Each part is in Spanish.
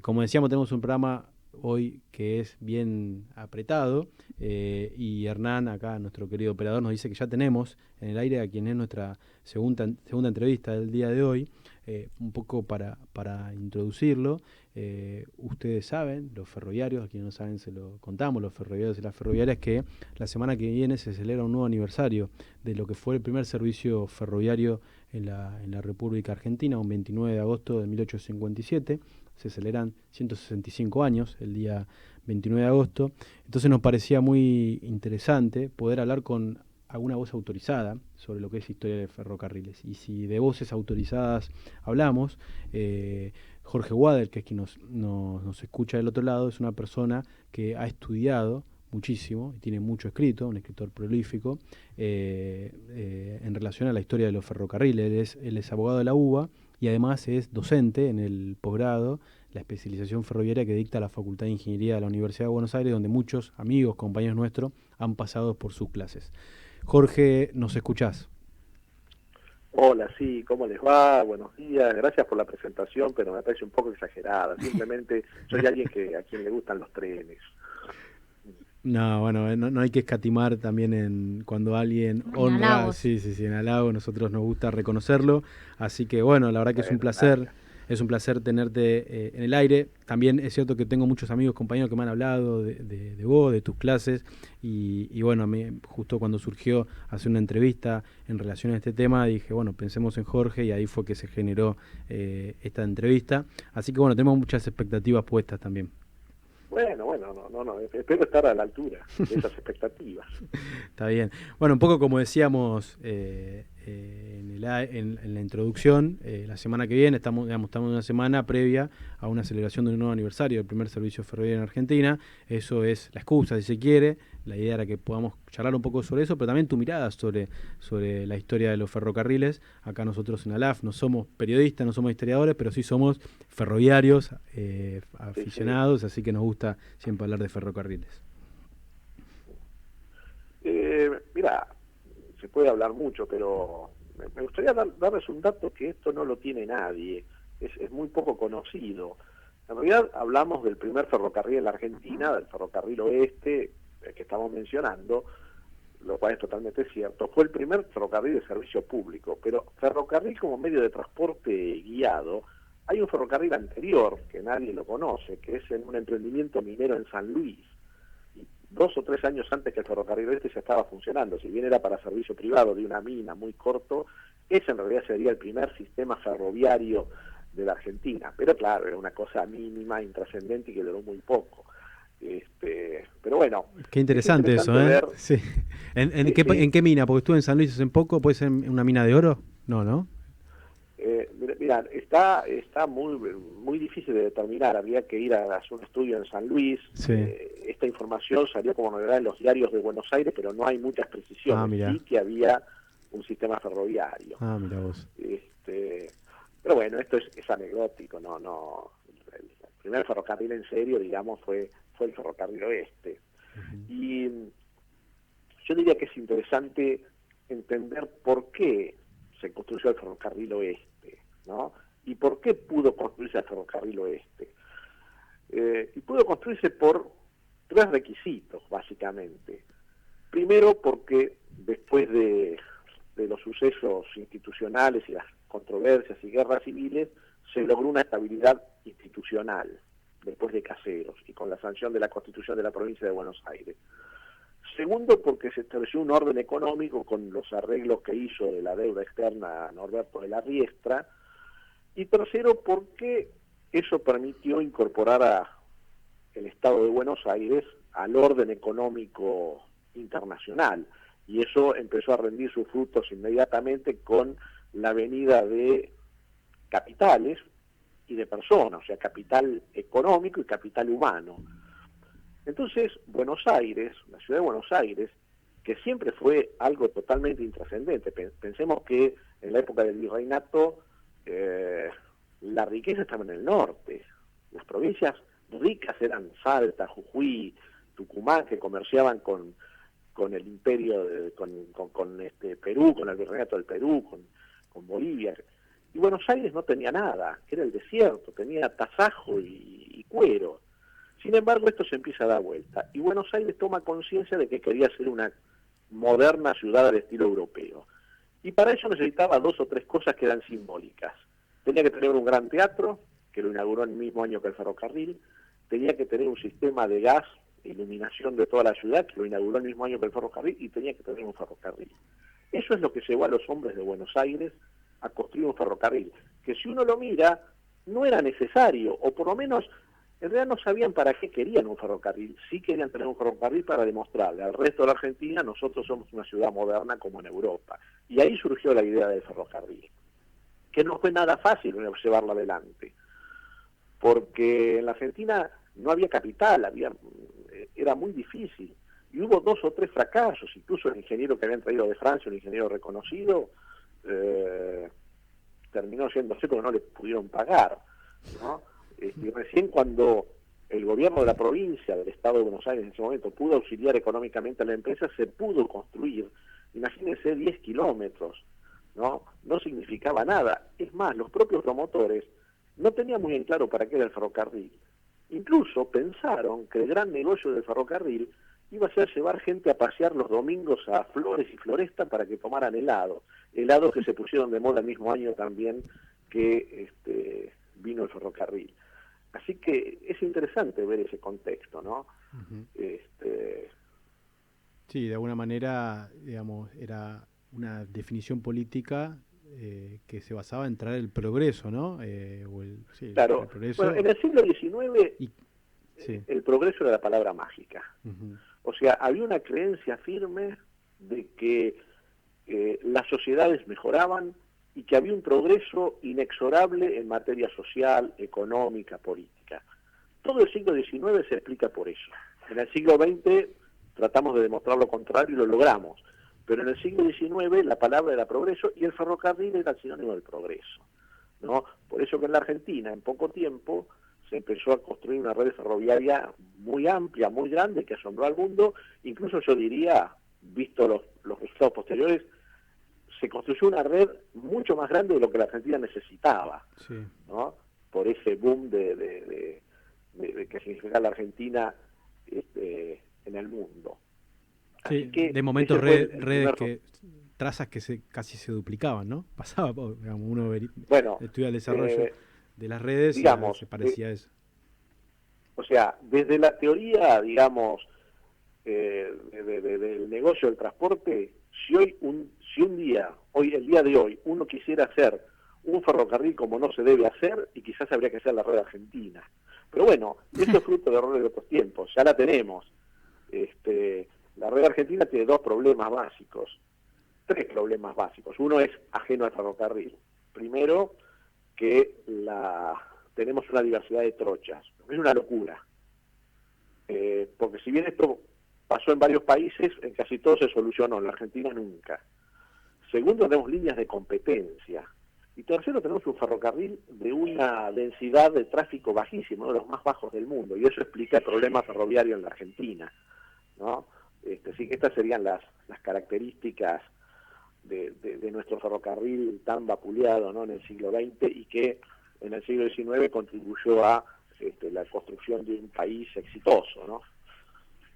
Como decíamos, tenemos un programa hoy que es bien apretado y Hernán, acá nuestro querido operador, nos dice que ya tenemos en el aire a quien es nuestra segunda entrevista del día de hoy. Un poco para introducirlo, ustedes saben, los ferroviarios, a quienes no saben se lo contamos, los ferroviarios y las ferroviarias, que la semana que viene se celebra un nuevo aniversario de lo que fue el primer servicio ferroviario en la República Argentina, un 29 de agosto de 1857. Se celebran 165 años el día 29 de agosto. Entonces nos parecía muy interesante poder hablar con alguna voz autorizada sobre lo que es historia de ferrocarriles. Y si de voces autorizadas hablamos, Jorge Wader, que es quien nos escucha del otro lado, es una persona que ha estudiado muchísimo y tiene mucho escrito, un escritor prolífico, en relación a la historia de los ferrocarriles. Él es abogado de la UBA y además es docente en el posgrado, la especialización ferroviaria que dicta la Facultad de Ingeniería de la Universidad de Buenos Aires, donde muchos amigos, compañeros nuestros, han pasado por sus clases. Jorge, ¿nos escuchás? Hola, sí, ¿cómo les va? Buenos días, gracias por la presentación, pero me parece un poco exagerada. Simplemente soy alguien a quien le gustan los trenes. No, bueno, no hay que escatimar también en cuando alguien En honra, halagos. sí, en halago, nosotros nos gusta reconocerlo, así que bueno, la verdad que Bueno, gracias. es un placer tenerte en el aire. También es cierto que tengo muchos amigos, compañeros que me han hablado de vos, de tus clases, y bueno, a mí justo cuando surgió hacer una entrevista en relación a este tema, dije, bueno, pensemos en Jorge, y ahí fue que se generó esta entrevista, así que bueno, tenemos muchas expectativas puestas también. Bueno, no, espero estar a la altura de esas expectativas. Está bien. Bueno, un poco como decíamos en la introducción, la semana que viene estamos en una semana previa a una celebración de un nuevo aniversario del primer servicio ferroviario en Argentina. Eso es la excusa, si se quiere. La idea era que podamos charlar un poco sobre eso, pero también tu mirada sobre la historia de los ferrocarriles. Acá nosotros en ALAF no somos periodistas, no somos historiadores, pero sí somos ferroviarios, Sí, sí. aficionados, así que nos gusta siempre hablar de ferrocarriles. Mira, se puede hablar mucho, pero me gustaría darles un dato que esto no lo tiene nadie, es muy poco conocido. En realidad hablamos del primer ferrocarril en la Argentina, del ferrocarril oeste, que estamos mencionando, lo cual es totalmente cierto. Fue el primer ferrocarril de servicio público, pero ferrocarril como medio de transporte guiado, hay un ferrocarril anterior que nadie lo conoce, que es en un emprendimiento minero en San Luis. 2 o 3 años antes que el ferrocarril este ya estaba funcionando, si bien era para servicio privado de una mina muy corto, ese en realidad sería el primer sistema ferroviario de la Argentina, pero claro, era una cosa mínima, intrascendente y que duró muy poco. Pero bueno, Qué es interesante eso, interesante ¿eh? ver, Sí. sí, En sí, qué mina? Porque estuve en San Luis hace poco, ¿puede ser en una mina de oro? No, ¿no? mira, está muy difícil de determinar, habría que ir a hacer un estudio en San Luis, Sí. esta información salió como novedad en los diarios de Buenos Aires, pero no hay muchas Ah, precisiones, mira. sí que había un sistema ferroviario. Ah, mira vos. Este, pero bueno, esto es anecdótico, el primer ferrocarril en serio, digamos, fue el ferrocarril oeste. Ujú. Y yo diría que es interesante entender por qué se construyó el ferrocarril oeste, ¿no? Y por qué pudo construirse el ferrocarril oeste. Y pudo construirse por 3 requisitos, básicamente. Primero, porque después de los sucesos institucionales y las controversias y guerras civiles, se logró una estabilidad institucional después de Caseros y con la sanción de la Constitución de la provincia de Buenos Aires. Segundo, porque se estableció un orden económico con los arreglos que hizo de la deuda externa Norberto de la Riestra. Y tercero, porque eso permitió incorporar a el Estado de Buenos Aires al orden económico internacional. Y eso empezó a rendir sus frutos inmediatamente con la venida de capitales y de personas, o sea, capital económico y capital humano. Entonces, Buenos Aires, la ciudad de Buenos Aires, que siempre fue algo totalmente intrascendente, pensemos que en la época del virreinato la riqueza estaba en el norte, las provincias ricas eran Salta, Jujuy, Tucumán, que comerciaban con el imperio, con Perú, con el virreinato del Perú, con Bolivia. Y Buenos Aires no tenía nada, era el desierto, tenía tasajo y cuero. Sin embargo, esto se empieza a dar vuelta y Buenos Aires toma conciencia de que quería ser una moderna ciudad de estilo europeo. Y para eso necesitaba 2 o 3 cosas que eran simbólicas. Tenía que tener un gran teatro, que lo inauguró en el mismo año que el ferrocarril, tenía que tener un sistema de gas, iluminación de toda la ciudad, que lo inauguró el mismo año que el ferrocarril, y tenía que tener un ferrocarril. Eso es lo que llevó a los hombres de Buenos Aires a construir un ferrocarril, que si uno lo mira, no era necesario, o por lo menos en realidad no sabían para qué querían un ferrocarril. Sí querían tener un ferrocarril para demostrarle al resto de la Argentina, nosotros somos una ciudad moderna como en Europa. Y ahí surgió la idea del ferrocarril, que no fue nada fácil llevarla adelante, porque en la Argentina no había capital, era muy difícil. Y hubo 2 o 3 fracasos, incluso el ingeniero que habían traído de Francia, un ingeniero reconocido, terminó yéndose porque no le pudieron pagar, ¿no? Y recién cuando el gobierno de la provincia, del Estado de Buenos Aires en ese momento, pudo auxiliar económicamente a la empresa, se pudo construir, imagínense, 10 kilómetros, ¿no? No significaba nada. Es más, los propios promotores no tenían muy en claro para qué era el ferrocarril. Incluso pensaron que el gran negocio del ferrocarril iba a ser llevar gente a pasear los domingos a Flores y Floresta para que tomaran helados que se pusieron de moda el mismo año también que vino el ferrocarril. Así que es interesante ver ese contexto, ¿no? Uh-huh. Sí, de alguna manera, digamos, era una definición política que se basaba en traer el progreso, ¿no? Claro. El progreso. Bueno, en el siglo XIX sí, el progreso era la palabra mágica. Uh-huh. O sea, había una creencia firme de que las sociedades mejoraban y que había un progreso inexorable en materia social, económica, política. Todo el siglo XIX se explica por eso. En el siglo XX tratamos de demostrar lo contrario y lo logramos. Pero en el siglo XIX la palabra era progreso y el ferrocarril era el sinónimo del progreso, ¿no? Por eso que en la Argentina, en poco tiempo, se empezó a construir una red ferroviaria muy amplia, muy grande, que asombró al mundo. Incluso yo diría, visto los resultados posteriores, se construyó una red mucho más grande de lo que la Argentina necesitaba, sí, ¿no? Por ese boom de que significa la Argentina en el mundo. Sí, que de momento redes trazas que casi se duplicaban, ¿no? Pasaba, digamos, uno estudia el desarrollo de las redes, digamos, y se parecía a eso. O sea, desde la teoría, digamos, del negocio del transporte, si el día de hoy, uno quisiera hacer un ferrocarril como no se debe hacer, y quizás habría que hacer la red argentina. Pero bueno, eso es fruto de errores de otros tiempos, ya la tenemos. La red argentina tiene 2 problemas básicos, 3 problemas básicos. Uno es ajeno al ferrocarril. Primero, que tenemos una diversidad de trochas. Es una locura. Porque si bien esto pasó en varios países, en casi todos se solucionó, en la Argentina nunca. Segundo, tenemos líneas de competencia. Y tercero, tenemos un ferrocarril de una densidad de tráfico bajísima, uno de los más bajos del mundo, y eso explica el problema ferroviario en la Argentina, ¿no? Así que estas serían las características de nuestro ferrocarril tan vapuleado, ¿no?, en el siglo XX, y que en el siglo XIX contribuyó a la construcción de un país exitoso, ¿no?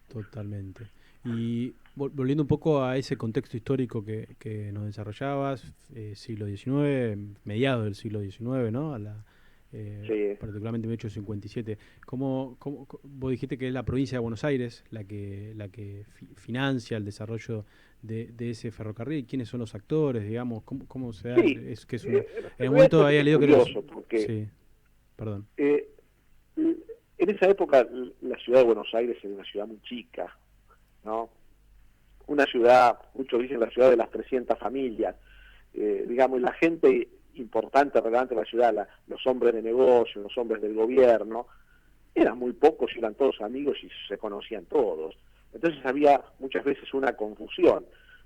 Totalmente. Y volviendo un poco a ese contexto histórico que nos desarrollabas, siglo XIX, mediados del siglo XIX, ¿no? Sí. Particularmente 1857. ¿Cómo vos dijiste que es la provincia de Buenos Aires la que financia el desarrollo de ese ferrocarril? ¿Quiénes son los actores, digamos? ¿Cómo se da? Sí. En el momento había leído que porque, sí, perdón. En esa época la ciudad de Buenos Aires era una ciudad muy chica, ¿no? Una ciudad, muchos dicen la ciudad de las 300 familias, digamos, la gente importante, relevante de la ciudad, los hombres de negocio, los hombres del gobierno, eran muy pocos y eran todos amigos y se conocían todos. Entonces había muchas veces una confusión.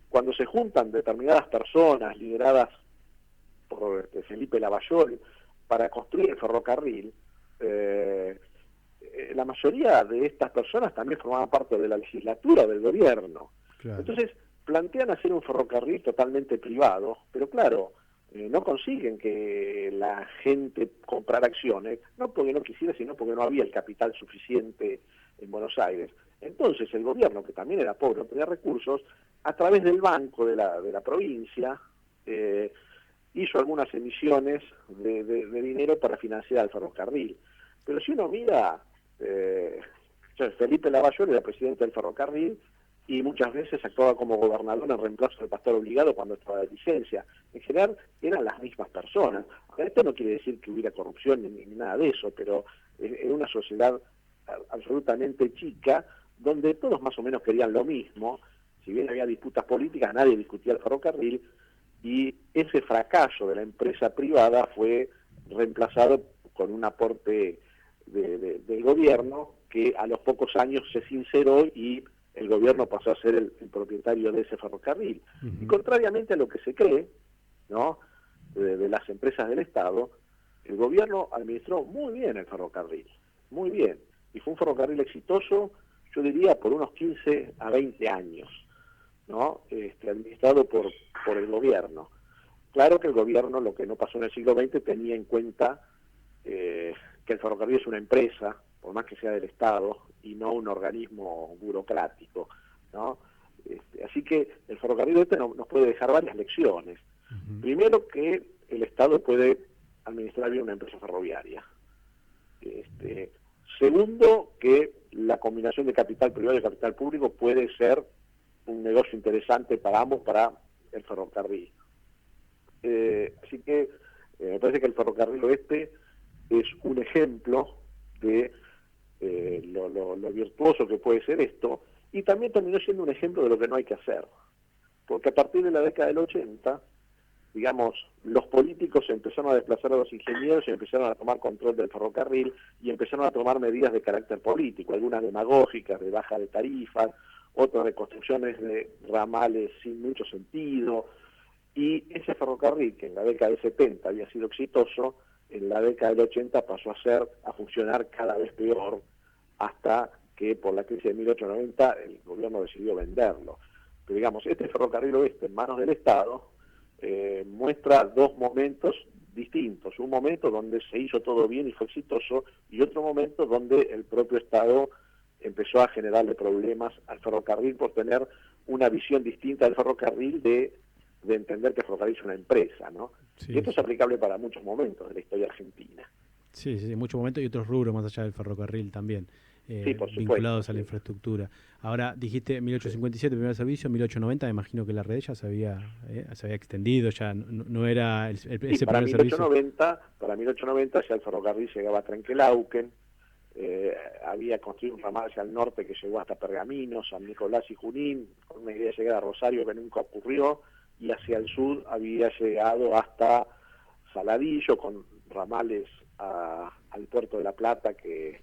Cuando se juntan determinadas personas lideradas por Felipe Lavallol para construir el ferrocarril, la mayoría de estas personas también formaban parte de la legislatura del gobierno. Claro. Entonces plantean hacer un ferrocarril totalmente privado, pero claro, no consiguen que la gente comprara acciones, no porque no quisiera, sino porque no había el capital suficiente en Buenos Aires. Entonces el gobierno, que también era pobre, no tenía recursos, a través del banco de la provincia, hizo algunas emisiones de dinero para financiar el ferrocarril. Pero si uno mira, Felipe Lavalle era presidente del ferrocarril y muchas veces actuaba como gobernador en reemplazo del pastor obligado cuando estaba de licencia. En general eran las mismas personas. Esto no quiere decir que hubiera corrupción ni nada de eso, pero en una sociedad absolutamente chica, donde todos más o menos querían lo mismo. Si bien había disputas políticas, nadie discutía el ferrocarril, y ese fracaso de la empresa privada fue reemplazado con un aporte del gobierno, que a los pocos años se sinceró y el gobierno pasó a ser el propietario de ese ferrocarril. Y contrariamente a lo que se cree, ¿no?, de las empresas del Estado, el gobierno administró muy bien el ferrocarril, muy bien, y fue un ferrocarril exitoso, yo diría, por unos 15 a 20 años, ¿no?, administrado por el gobierno. Claro que el gobierno, lo que no pasó en el siglo XX, tenía en cuenta que el ferrocarril es una empresa, por más que sea del Estado, y no un organismo burocrático, ¿no? Así que el ferrocarril nos puede dejar varias lecciones. Primero, que el Estado puede administrar bien una empresa ferroviaria. Segundo, que la combinación de capital privado y capital público puede ser un negocio interesante para ambos, para el ferrocarril. Así que me parece que el ferrocarril oeste es un ejemplo de lo virtuoso que puede ser esto, y también terminó siendo un ejemplo de lo que no hay que hacer, porque a partir de la década del 80, digamos, los políticos empezaron a desplazar a los ingenieros y empezaron a tomar control del ferrocarril y empezaron a tomar medidas de carácter político, algunas demagógicas, de baja de tarifas, otras de construcciones de ramales sin mucho sentido, y ese ferrocarril, que en la década del 70 había sido exitoso, en la década del 80 pasó a funcionar cada vez peor, hasta que por la crisis de 1890 el gobierno decidió venderlo. Pero digamos, este ferrocarril oeste en manos del Estado muestra dos momentos distintos. Un momento donde se hizo todo bien y fue exitoso, y otro momento donde el propio Estado empezó a generarle problemas al ferrocarril por tener una visión distinta del ferrocarril, de entender que el ferrocarril es una empresa, ¿no? Sí, y esto es aplicable para muchos momentos de la historia argentina. Sí, sí, muchos momentos y otros rubros más allá del ferrocarril también, Sí, por supuesto, vinculados a la sí. infraestructura. Ahora, dijiste 1857, primer servicio, 1890, me imagino que la red ya se había extendido, ya no era ese Para primer servicio. 1890 ya el ferrocarril llegaba a Trenquelauquen, había construido un ramal hacia el norte que llegó hasta Pergamino, San Nicolás y Junín, con una idea de llegar a Rosario que nunca ocurrió, y hacia el sur había llegado hasta Saladillo, con ramales al puerto de La Plata, que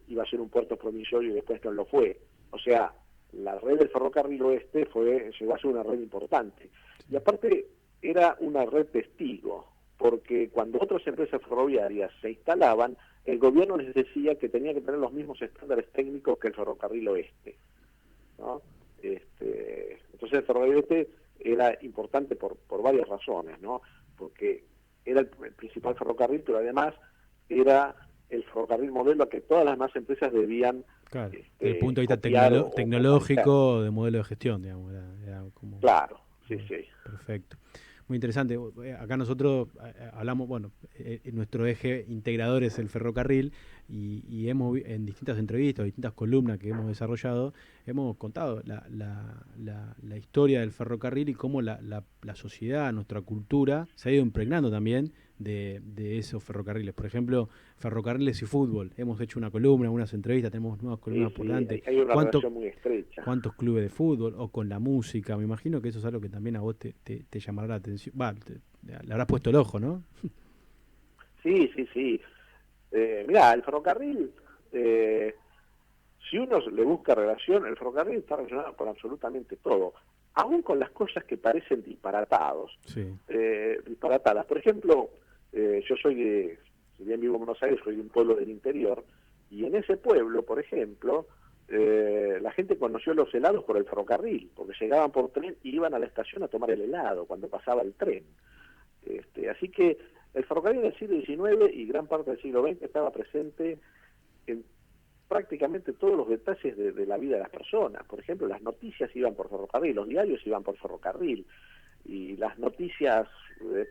iba a ser un puerto provisorio y después no lo fue. O sea, la red del ferrocarril oeste llegó a ser una red importante. Y aparte era una red testigo, porque cuando otras empresas ferroviarias se instalaban, el gobierno les decía que tenía que tener los mismos estándares técnicos que el ferrocarril oeste, ¿no? Entonces el ferrocarril oeste era importante por varias razones, ¿no? Porque era el principal ferrocarril, pero además era el ferrocarril modelo a que todas las demás empresas debían, claro, desde el punto de vista copiar tecnológico, de modelo de gestión, digamos. Era como, claro, sí, sí. Perfecto. Muy interesante. Acá nosotros hablamos, bueno, nuestro eje integrador es el ferrocarril, y hemos, en distintas entrevistas, distintas columnas que hemos desarrollado, hemos contado la historia del ferrocarril y cómo la sociedad, nuestra cultura, se ha ido impregnando también de esos ferrocarriles. Por ejemplo, ferrocarriles y fútbol. Hemos hecho una columna, unas entrevistas, tenemos nuevas columnas por delante. Hay una relación muy estrecha. ¿Cuántos clubes de fútbol? O con la música. Me imagino que eso es algo que también a vos te llamará la atención. Le habrás puesto el ojo, ¿no? Sí, sí, sí. Mirá, el ferrocarril, si uno le busca relación, el ferrocarril está relacionado con absolutamente todo, aún con las cosas que parecen disparatadas. Por ejemplo, yo si bien vivo en Buenos Aires, soy de un pueblo del interior, y en ese pueblo, por ejemplo, la gente conoció los helados por el ferrocarril, porque llegaban por tren y iban a la estación a tomar el helado cuando pasaba el tren. Así que el ferrocarril del siglo XIX y gran parte del siglo XX estaba presente en prácticamente todos los detalles de la vida de las personas. Por ejemplo, las noticias iban por ferrocarril, los diarios iban por ferrocarril, y las noticias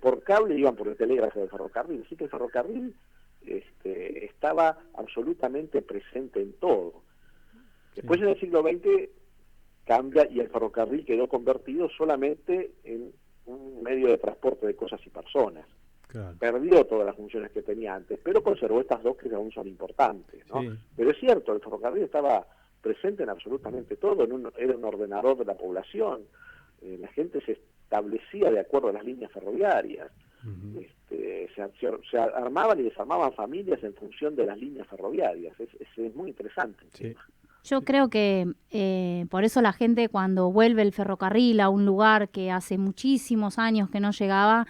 por cable iban por el telégrafo del ferrocarril. Así que el ferrocarril estaba absolutamente presente en todo. Después, en el siglo XX cambia y el ferrocarril quedó convertido solamente en un medio de transporte de cosas y personas. Claro. Perdió todas las funciones que tenía antes, pero conservó estas dos que aún son importantes, ¿no? Sí. Pero es cierto, el ferrocarril estaba presente en absolutamente todo, era un ordenador de la población, la gente se establecía de acuerdo a las líneas ferroviarias, se armaban y desarmaban familias en función de las líneas ferroviarias, es muy interesante. Sí. Yo creo que por eso la gente cuando vuelve el ferrocarril a un lugar que hace muchísimos años que no llegaba,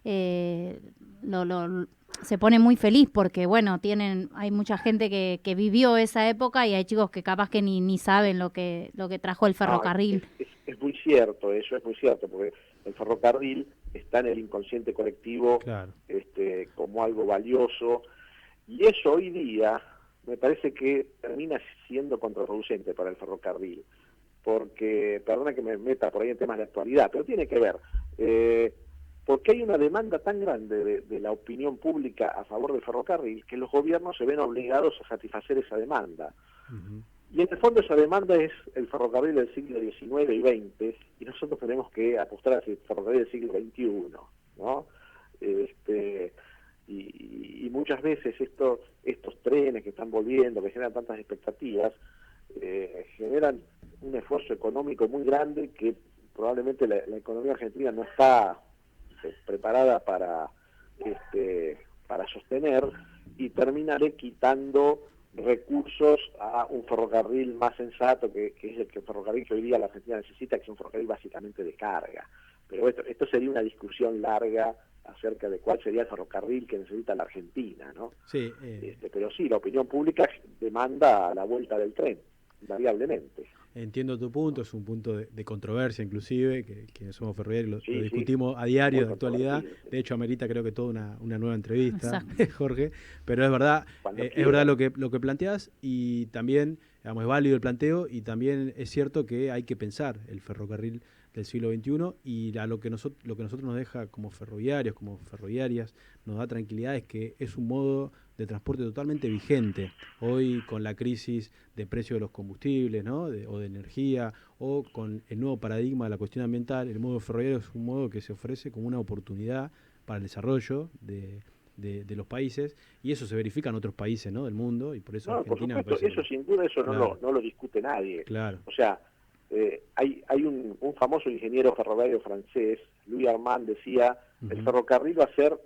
se pone muy feliz porque, bueno, hay mucha gente que vivió esa época y hay chicos que capaz que ni saben lo que trajo el ferrocarril. No, es muy cierto, eso es muy cierto, porque el ferrocarril está en el inconsciente colectivo, claro, como algo valioso, y eso hoy día me parece que termina siendo contraproducente para el ferrocarril, porque, perdona que me meta por ahí en temas de actualidad, pero tiene que ver, porque hay una demanda tan grande de la opinión pública a favor del ferrocarril que los gobiernos se ven obligados a satisfacer esa demanda. Y en el fondo esa demanda es el ferrocarril del siglo XIX y XX, y nosotros tenemos que apostar hacia el ferrocarril del siglo XXI, ¿no? Y muchas veces estos trenes que están volviendo, que generan tantas expectativas, generan un esfuerzo económico muy grande que probablemente la economía argentina no está preparada para sostener, y terminaré quitando recursos a un ferrocarril más sensato, que es el ferrocarril que hoy día la Argentina necesita, que es un ferrocarril básicamente de carga. Pero esto sería una discusión larga acerca de cuál sería el ferrocarril que necesita la Argentina, ¿no? Sí, pero sí, la opinión pública demanda la vuelta del tren, invariablemente. Entiendo tu punto, es un punto de controversia inclusive, que somos ferroviarios, lo discutimos a muy diario de actualidad, de hecho amerita creo que toda una nueva entrevista, Jorge, pero es verdad lo que planteás, y también, digamos, es válido el planteo, y también es cierto que hay que pensar el ferrocarril del siglo XXI, y lo que nosotros nos deja como ferroviarios, como ferroviarias, nos da tranquilidad, es que es un modo de transporte totalmente vigente. Hoy, con la crisis de precio de los combustibles, ¿no? o de energía, o con el nuevo paradigma de la cuestión ambiental, el modo ferroviario es un modo que se ofrece como una oportunidad para el desarrollo de los países, y eso se verifica en otros países, ¿no? del mundo, y por eso Argentina... Por supuesto, eso sin duda, eso claro, no lo discute nadie. Claro. O sea, hay un famoso ingeniero ferroviario francés, Louis Armand, decía, el ferrocarril va a ser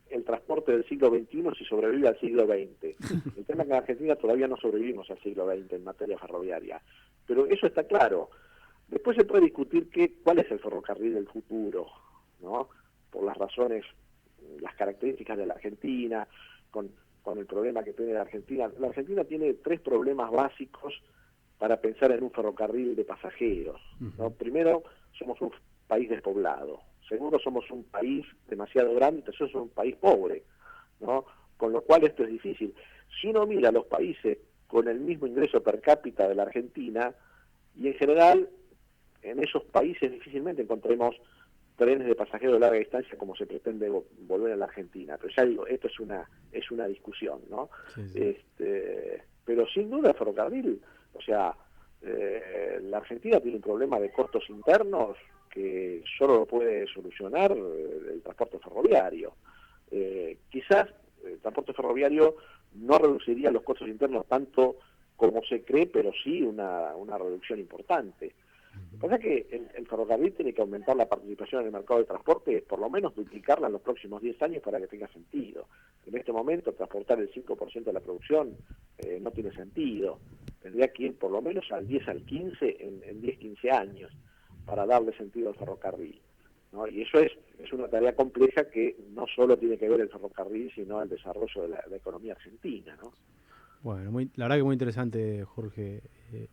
el transporte del siglo XXI si sobrevive al siglo XX. El tema es que en Argentina todavía no sobrevivimos al siglo XX en materia ferroviaria, pero eso está claro. Después se puede discutir cuál es el ferrocarril del futuro, ¿no? Por las razones, las características de la Argentina, con el problema que tiene la Argentina. La Argentina tiene 3 problemas básicos para pensar en un ferrocarril de pasajeros, ¿no? Primero, somos un país despoblado. Segundo, somos un país demasiado grande. Tercero, somos un país pobre, ¿no? Con lo cual esto es difícil. Si uno mira los países con el mismo ingreso per cápita de la Argentina, y en general en esos países difícilmente encontremos trenes de pasajeros de larga distancia como se pretende volver a la Argentina. Pero ya digo, esto es una discusión, ¿no? Sí. Pero sin duda el ferrocarril, o sea, la Argentina tiene un problema de costos internos que solo lo puede solucionar el transporte ferroviario. Quizás el transporte ferroviario no reduciría los costos internos tanto como se cree, pero sí una reducción importante. Lo que pasa es que el ferrocarril tiene que aumentar la participación en el mercado de transporte, por lo menos duplicarla en los próximos 10 años para que tenga sentido. En este momento transportar el 5% de la producción no tiene sentido. Tendría que ir por lo menos al 10, al 15 en 10, 15 años para darle sentido al ferrocarril, ¿no? Y eso es una tarea compleja que no solo tiene que ver el ferrocarril, sino el desarrollo de la economía argentina, ¿no? Bueno, la verdad que muy interesante, Jorge,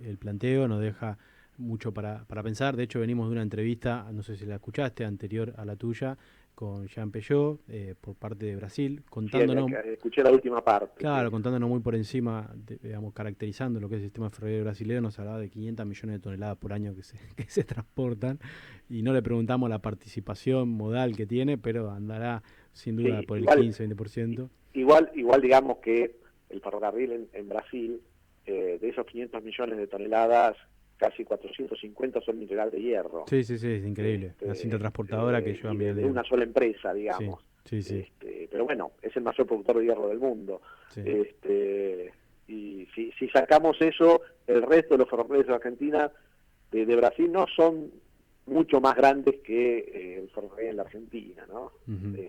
el planteo, nos deja mucho para pensar. De hecho, venimos de una entrevista, no sé si la escuchaste, anterior a la tuya, con Jean Peugeot por parte de Brasil, Sí, contándonos, escuché la última parte. claro, Sí. contándonos muy por encima, digamos, caracterizando lo que es el sistema ferroviario brasileño. Nos hablaba de 500 millones de toneladas por año que se, que se transportan, y no le preguntamos la participación modal que tiene, pero andará sin duda Sí, por el igual, 15-20%. igual digamos que el ferrocarril en Brasil, de esos 500 millones de toneladas, casi 450 son mineral de hierro. Sí, sí, sí, es increíble. La cinta transportadora que lleva Y mineral de de una hierro. sola empresa, Sí, digamos. sí, sí, Pero bueno, es el mayor productor de hierro del mundo. sí. Y si sacamos eso, el resto de los ferrocarriles de Argentina, de Brasil, no son mucho más grandes que el ferrocarril en la Argentina, ¿no? Ujú. Pero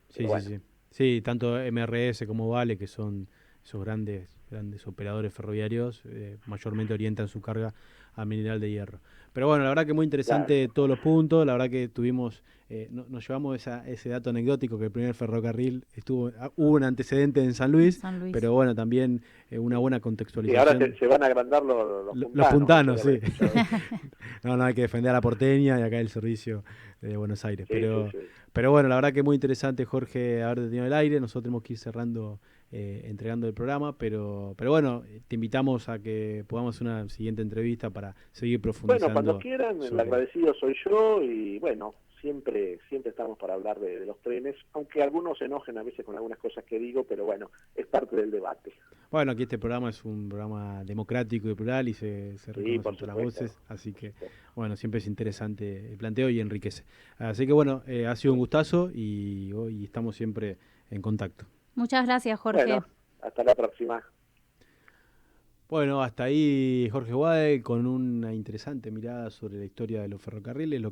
Sí, sí, bueno, sí. Sí, tanto MRS como Vale, que son esos grandes operadores ferroviarios, mayormente orientan su carga a mineral de hierro. Pero bueno, la verdad que muy claro. interesante todos los puntos. La verdad que tuvimos, nos llevamos ese dato anecdótico, que el primer ferrocarril hubo un antecedente en San Luis, San Luis. pero bueno, también una buena Sí, ahora contextualización. se van a agrandar los Los puntanos, eso puntanos, de haber sí. escuchado eso. No, no hay que defender a la porteña y acá el servicio de Buenos Aires. Sí, sí, sí. Pero bueno, la verdad que muy interesante, Jorge, haberte tenido el aire. Nosotros tenemos que ir cerrando, entregando el programa, pero bueno, te invitamos a que podamos hacer una siguiente entrevista para seguir Bueno, cuando profundizando quieran, el sobre... agradecido soy yo y bueno, siempre estamos para hablar de los trenes, aunque algunos se enojen a veces con algunas cosas que digo, pero bueno, es parte del debate. Bueno, aquí este programa es un programa democrático y plural y se Sí, reconocen por todas las supuesto. voces, así Por que supuesto. bueno, siempre es interesante el planteo y enriquece. Así que bueno, ha sido un gustazo y hoy estamos siempre en contacto. Muchas gracias, Jorge. Bueno, hasta la próxima. Bueno, hasta ahí Jorge Guade con una interesante mirada sobre la historia de los ferrocarriles.